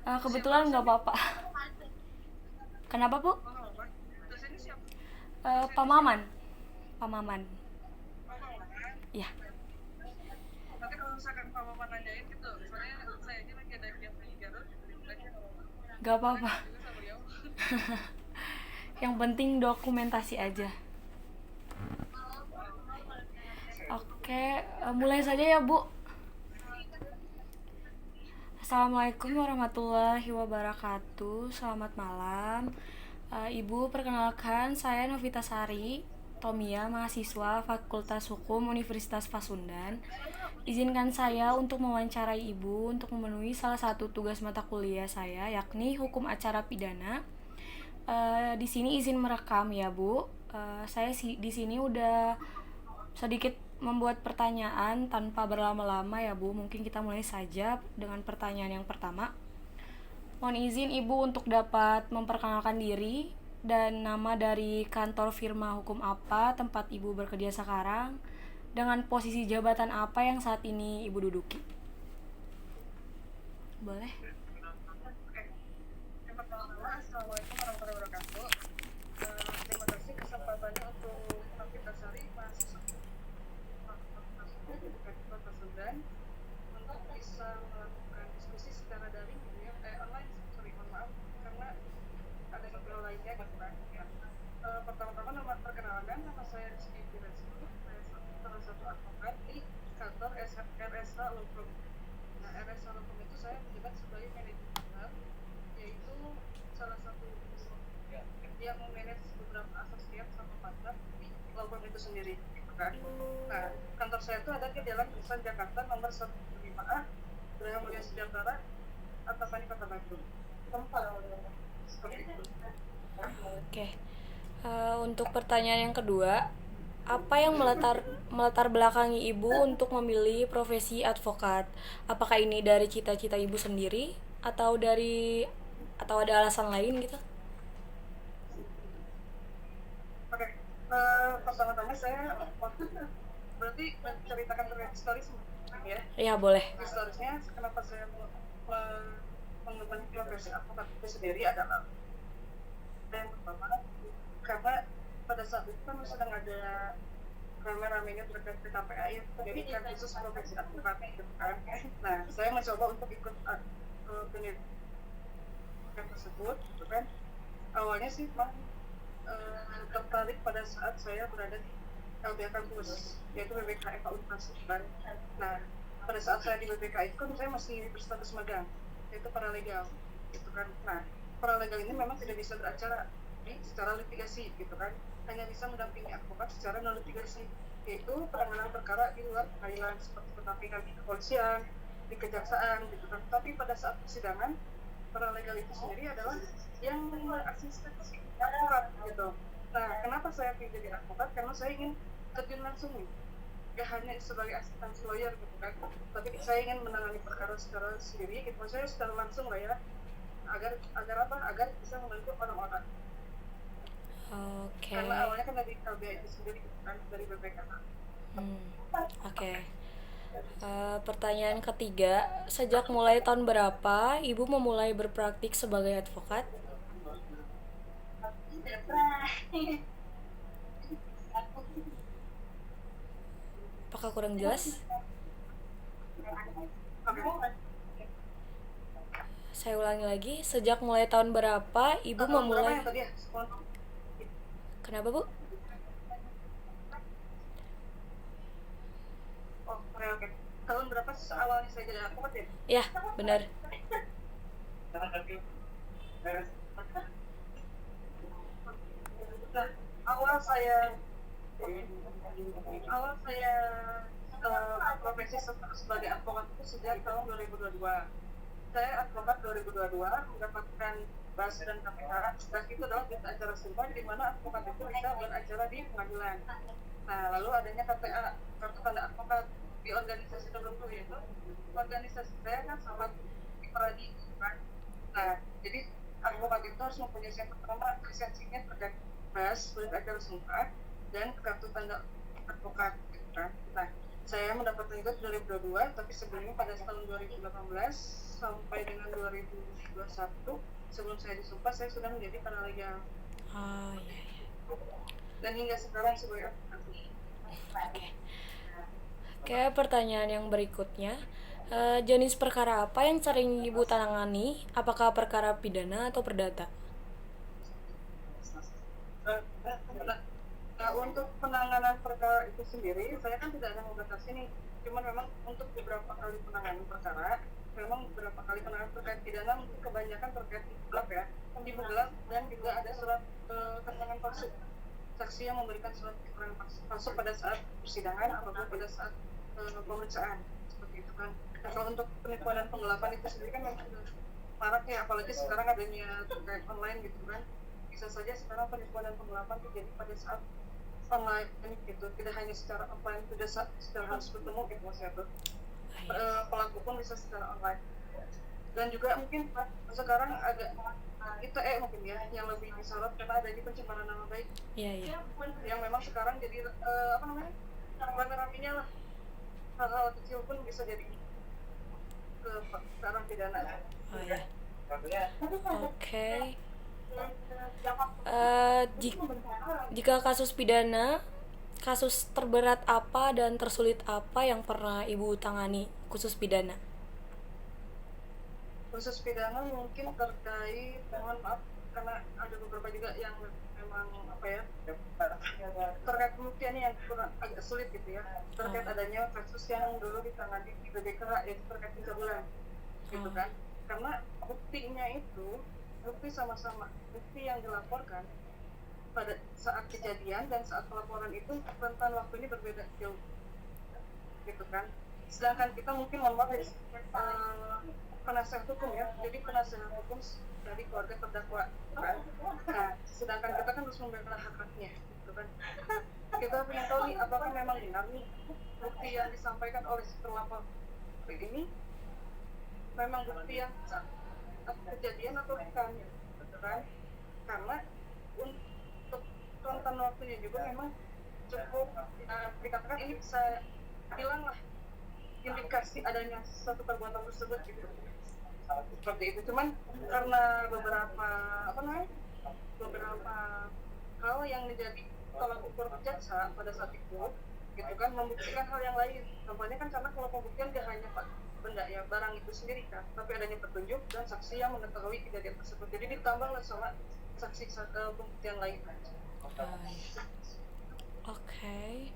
Kebetulan nggak apa-apa. Kenapa, Bu? Oh, apa? Dosennya siapa? Pak Dosennya siapa? Maman. Pak Maman. Oh, Maman. Ya, Nanti kalau misalkan Pak Maman nanyain gitu, soalnya saya aja lagi ada yang di Garut, nanti nggak soalnya apa-apa. kenal juga sama beliau. Yang penting dokumentasi aja. Oke, mulai saja ya, Bu. Assalamualaikum warahmatullahi wabarakatuh. Selamat malam. Ibu, perkenalkan saya Novita Sari Tomia, mahasiswa Fakultas Hukum Universitas Pasundan. Izinkan saya untuk mewawancarai Ibu untuk memenuhi salah satu tugas mata kuliah saya, yakni Hukum Acara Pidana. Di sini izin merekam ya, Bu. Saya di sini udah sedikit membuat pertanyaan tanpa berlama-lama ya, Bu. Mungkin kita mulai saja dengan pertanyaan yang pertama. Mohon izin Ibu untuk dapat memperkenalkan diri dan nama dari kantor firma hukum apa tempat Ibu bekerja sekarang, dengan posisi jabatan apa yang saat ini Ibu duduki. Boleh? Oke, yang pertama-tama, Assalamualaikum warahmatullahi wabarakatuh. Terima kasih kesempatannya untuk Novita Sari, mahasiswa Fakultas Pasundan, untuk bisa melakukan diskusi secara daring gitu ya, online, sorry, mohon maaf, karena ada satu hal lainnya gitu kan. Pertama-tama perkenalkan, nama saya Rizky Firensi, saya salah satu advokat di kantor RSH Law Firm. Nah, RSH Law Firm itu saya menjabat sebagai manajer partner, yaitu salah satu yang memanage beberapa asosiat sama partner di law firm itu sendiri, gitu kan. Nah, kantor saya itu ada di Jalan Pisan Jakarta nomor 105A, Geraha Mulia Sejahtera, Antapani, Kota Bandung. Seperti itu. Oke. Untuk pertanyaan yang kedua, apa yang melatar belakangi Ibu untuk memilih profesi advokat? Apakah ini dari cita-cita Ibu sendiri atau ada alasan lain gitu? Oke, pertama-tama saya berarti menceritakan terkait historis ya. Ya, boleh. Historisnya kenapa saya mengemban profesi advokat itu sendiri adalah yang pertama karena pada saat itu kan sedang ada rame-ramenya terkait PKPA ya, pendidikan khusus profesi advokat gitu kan. Nah, saya mencoba untuk ikut pendidikan tersebut gitu kan. Awalnya sih memang tertarik pada saat saya berada di LBH kampus, yaitu BBK FA Unpas kan. Nah, pada saat saya di BBK itu kan saya masih berstatus magang, yaitu paralegal gitu kan. Nah, paralegal ini memang tidak bisa beracara secara litigasi gitu kan, hanya bisa mendampingi advokat secara non litigasi, yaitu penanganan perkara di luar pengadilan seperti pendampingan di kepolisian, di kejaksaan gitu kan. Tapi pada saat persidangan, paralegal itu sendiri adalah yang asisten advokat gitu. Nah, kenapa saya pilih jadi advokat? Karena saya ingin terjun langsung nih, gak hanya sebagai asisten lawyer gitu kan, tapi saya ingin menangani perkara secara sendiri gitu, saya secara langsung lah ya, agar bisa membantu orang-orang. Oke. Karena awalnya kan dari KBA itu sendiri gitu kan, dari BPK. Oke. Pertanyaan ketiga, sejak mulai tahun berapa Ibu memulai berpraktik sebagai advokat? Apakah kurang jelas? Saya ulangi lagi, sejak mulai tahun berapa Ibu Tahun berapa memulai... yang tadi ya? Kenapa, Bu? Oh, oke. Tahun berapa awalnya saya jadi advokat ya? Ya, benar. Nah, awal saya profesi sebagai advokat itu sejak tahun 2022. Saya advokat 2022 mendapatkan BAS dan KPK. BAS itu adalah berita acara sumpah di mana advokat itu bisa beracara di pengadilan. Nah, lalu adanya KTA, kartu tanda advokat di organisasi tertentu, yaitu organisasi saya kan sahabat Ipradi kan. Nah, jadi advokat itu harus mempunyai yang pertama lisensinya terkait BAS, berita acara sumpah, dan kartu tanda advokat kan. Nah, saya mendapatkan itu 2022, tapi sebelumnya pada tahun 2018 sampai dengan 2021 sebelum saya disumpah saya sudah menjadi paralegal. Oh iya. Dan hingga sekarang sebagai advokat. Oke, pertanyaan yang berikutnya. Jenis perkara apa yang sering Ibu tangani? Apakah perkara pidana atau perdata? Untuk penanganan perkara itu sendiri, saya kan tidak ada membatasi nih. Cuman memang untuk beberapa kali penanganan perkara, memang beberapa kali penanganan terkait pidana mungkin kebanyakan terkait gelap ya, timbul gelap dan juga ada surat keterangan palsu. Saksi yang memberikan surat keterangan palsu pada saat persidangan ataupun pada saat pemeriksaan seperti itu kan. Nah, kalau untuk penipuan dan penggelapan itu sendiri kan memang sudah marak ya, apalagi sekarang adanya terkait online gitu kan. Bisa saja sekarang penipuan dan penggelapan terjadi pada saat online gitu, tidak hanya secara offline, tidak secara harus bertemu gitu maksudnya tuh. Pelaku pun bisa secara online. Dan juga mungkin sekarang agak ITE mungkin ya yang lebih disorot karena adanya pencemaran nama baik. Iya. Yang memang sekarang jadi rame-ramenya lah, hal-hal kecil pun bisa jadi ke arah pidana. Oh iya. Oke. Jika kasus pidana, kasus terberat apa dan tersulit apa yang pernah Ibu tangani khusus pidana? Khusus pidana mungkin terkait, mohon maaf karena ada beberapa juga yang memang terkait pembuktiannya yang kurang agak sulit gitu ya, terkait adanya kasus yang dulu ditangani di BPK yaitu terkait pencabulan gitu kan, karena buktinya itu bukti sama-sama, bukti yang dilaporkan pada saat kejadian dan saat pelaporan itu rentan waktunya berbeda jauh gitu kan. Sedangkan kita mungkin mohon maaf penasihat hukum ya, jadi penasihat hukum dari keluarga terdakwa kan. Nah, sedangkan kita kan harus membela hak-haknya gitu kan. Kita ingin tahu nih apakah memang benar nih bukti yang disampaikan oleh si terlapor ini memang bukti yang saat kejadian atau bukan gitu kan. Karena untuk rentan waktunya juga memang cukup dikatakan ini bisa hilang lah indikasi adanya suatu perbuatan tersebut gitu, seperti itu. Cuman karena beberapa hal yang menjadi tolak ukur jaksa pada saat itu gitu kan, membuktikan hal yang lain. Contohnya kan karena kalau pembuktian dia hanya benda ya, barang itu sendiri kan, tapi adanya petunjuk dan saksi yang mengetahui kejadian tersebut, jadi ditambahlah sama saksi pembuktian lain. Oke.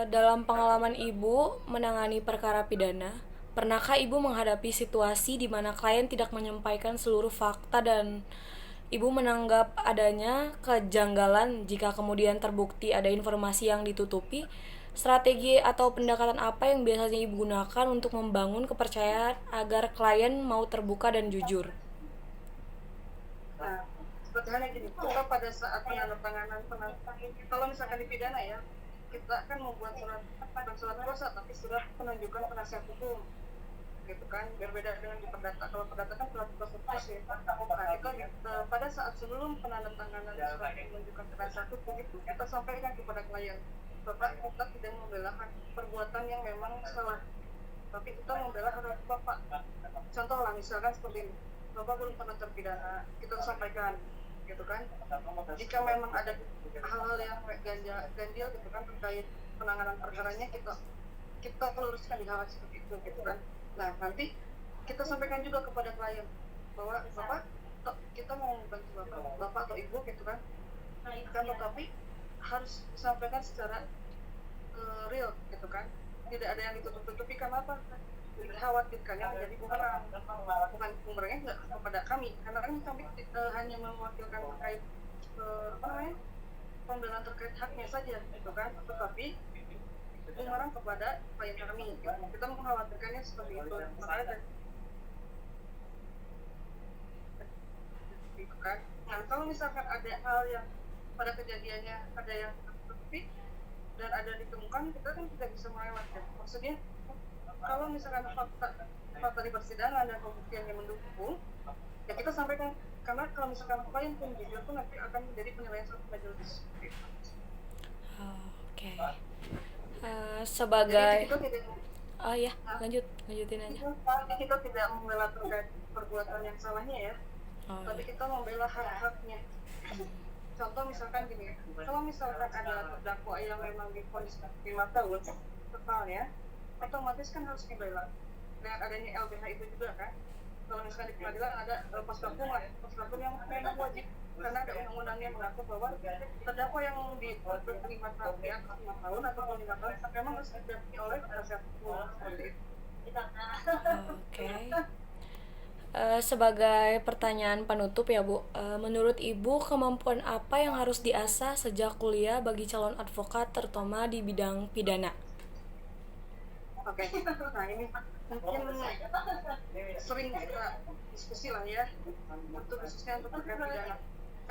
Dalam pengalaman Ibu menangani perkara pidana, pernahkah Ibu menghadapi situasi di mana klien tidak menyampaikan seluruh fakta dan Ibu menganggap adanya kejanggalan jika kemudian terbukti ada informasi yang ditutupi? Strategi atau pendekatan apa yang biasanya Ibu gunakan untuk membangun kepercayaan agar klien mau terbuka dan jujur? Nah, sebetulnya gini, kita pada saat penandatanganan kalau misalkan di pidana ya, kita kan membuat bukan surat kuasa tapi surat penunjukan penasihat hukum gitu kan, berbeda dengan di perdata. Kalau perdata kan surat kuasa ya. Nah, kita pada saat sebelum penandatanganan surat penunjukan penasihat hukum itu kita sampaikan kepada klien, Bapak, kita tidak membela perbuatan yang memang salah, tapi kita membela hak Bapak. Contoh lah misalkan seperti ini, Bapak belum pernah terpidana, kita sampaikan gitu kan. Jika memang ada hal-hal yang ganjil gitu kan terkait penanganan perkaranya, kita luruskan di hal seperti itu gitu kan. Nah, nanti kita sampaikan juga kepada klien bahwa Bapak, kita mau membantu Bapak atau Ibu gitu kan, tapi harus disampaikan secara real gitu kan, tidak ada yang ditutup-tutupi. Karena apa? Dikhawatirkannya menjadi bumerangnya nggak kepada kami, karena kan kami hanya mewakilkan terkait pembelaan terkait haknya saja gitu kan, tetapi bumerang kepada klien kami gitu. Kita mengkhawatirkannya seperti itu, makanya gitu kan. Nah, kalau misalkan ada hal yang pada kejadiannya ada yang tertutupi dan ada ditemukan, kita kan tidak bisa melewatkan. Maksudnya kalau misalkan fakta di persidangan dan pembuktian yang mendukung, ya kita sampaikan. Karena kalau misalkan klien pun jujur pun nanti akan menjadi penilaian suatu majelis. Sebagai Oh ya, lanjutin aja. Kita tidak membela terkait perbuatan yang salahnya ya, Oh tapi ya. kita membela hak-haknya. Contoh misalkan gini, kalau misalkan ada terdakwa yang memang divonis 5 tahun totalnya, otomatis kan harus dibela. Dengan adanya LBH itu juga kan, kalau misalkan di pengadilan ada pos vakum yang memang wajib, karena ada undang-undang yang mengatur bahwa terdakwa yang difonis 5 tahun di atas 5 tahun atau 5 tahun memang harus didampingi oleh penasihat hukum seperti itu. Oke. Sebagai pertanyaan penutup ya Bu, menurut Ibu kemampuan apa yang harus diasah sejak kuliah bagi calon advokat terutama di bidang pidana? Oke, nah ini mungkin sering kita diskusi lah ya, untuk khususnya untuk terkait pidana.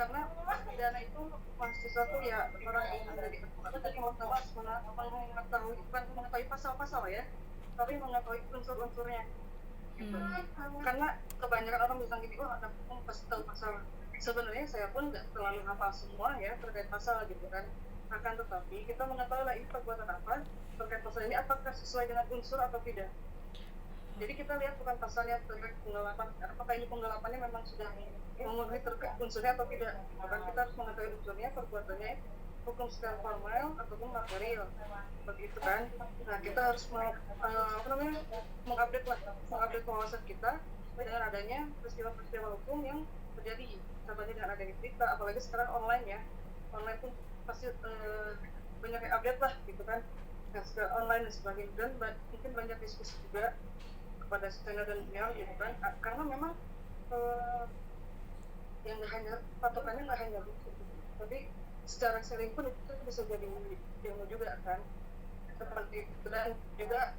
Karena pidana itu mahasiswa tuh ya orang yang ada di advokat jadi mengetahui bukan mengetahui pasal-pasal ya, tapi mengetahui unsur-unsurnya. Karena kebanyakan orang bilang gini, oh anak hukum pasti tahu pasal. Sebenarnya saya pun nggak terlalu hafal semua ya terkait pasal gitu kan. Akan tetapi kita mengetahui lah ini perbuatan apa terkait pasal ini apakah sesuai dengan unsur atau tidak. Jadi kita lihat bukan pasalnya terkait penggelapan, apakah ini penggelapannya memang sudah memenuhi terkait unsurnya atau tidak. Bahkan kita harus mengetahui unsurnya, perbuatannya, hukum secara formal ataupun material, seperti itu kan. Nah kita harus mengupdate wawasan kita dengan adanya peristiwa-peristiwa hukum yang terjadi. Contohnya dengan adanya berita, apalagi sekarang online ya, online pun pasti banyak yang update lah gitu kan. Nah sekarang online dan sebagainya, dan mungkin banyak diskusi juga kepada senior dan junior gitu kan, karena memang yang nggak hanya patokannya nggak hanya buku, tapi secara sering pun itu bisa jadi ilmu juga kan, seperti itu. Dan juga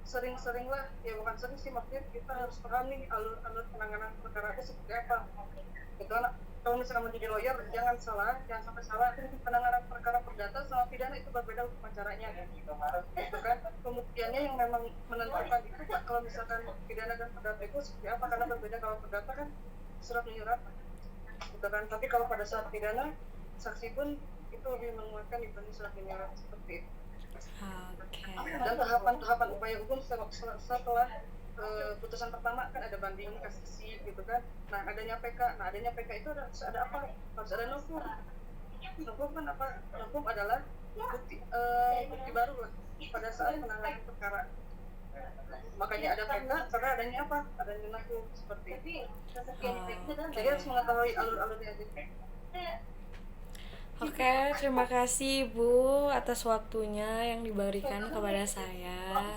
sering-sering lah ya, bukan sering sih, maksudnya kita harus pahami alur penanganan perkara itu seperti apa gitu. Kalau misalkan menjadi lawyer jangan sampai salah, penanganan perkara perdata sama pidana itu berbeda hukum acaranya gitu kan. Pembuktiannya yang memang menentukan itu kalau misalkan pidana dan perdata itu seperti apa, karena berbeda. Kalau perdata kan surat menyurat gitu kan, tapi kalau pada saat pidana saksi pun itu lebih menguatkan dibanding surat menyurat seperti itu. Dan tahapan upaya hukum setelah putusan pertama kan ada banding, kasasi gitu kan. Nah adanya PK itu harus ada apa? Harus ada novum. Novum kan apa? Novum adalah bukti baru lah pada saat penanganan perkara. Makanya ada PK karena adanya apa? Adanya novum seperti itu. Jadi harus mengetahui alur-alurnya aja. Oke, terima kasih Bu atas waktunya yang diberikan kepada saya.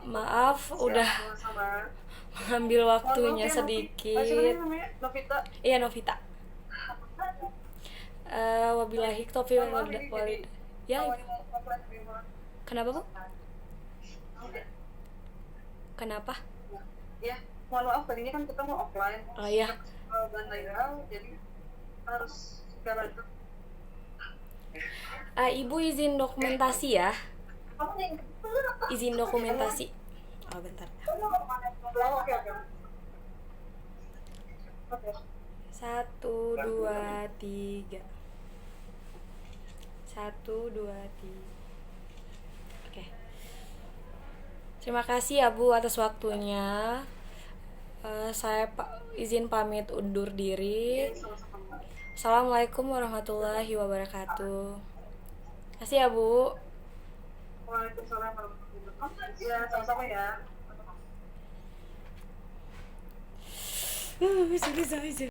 Maaf udah mengambil waktunya sedikit. Novita. Iya, Novita. Wabillahi taufiq wal hidayah. Ya. Kenapa, Bu? Kenapa? Ya, mohon maaf tadinya kan kita mau offline. Oh iya. Dan lain-lain, jadi harus secara itu. Ibu izin dokumentasi ya. Izin dokumentasi. Oh, bentar. Oke. 1, 2, 3. 1, 2, 3. Oke. Terima kasih ya Bu atas waktunya. Saya izin pamit undur diri. Assalamualaikum warahmatullahi wabarakatuh. Terima kasih ya Bu. Waalaikumsalam warahmatullahi wabarakatuh. Ya, sama-sama ya. Sudah selesai.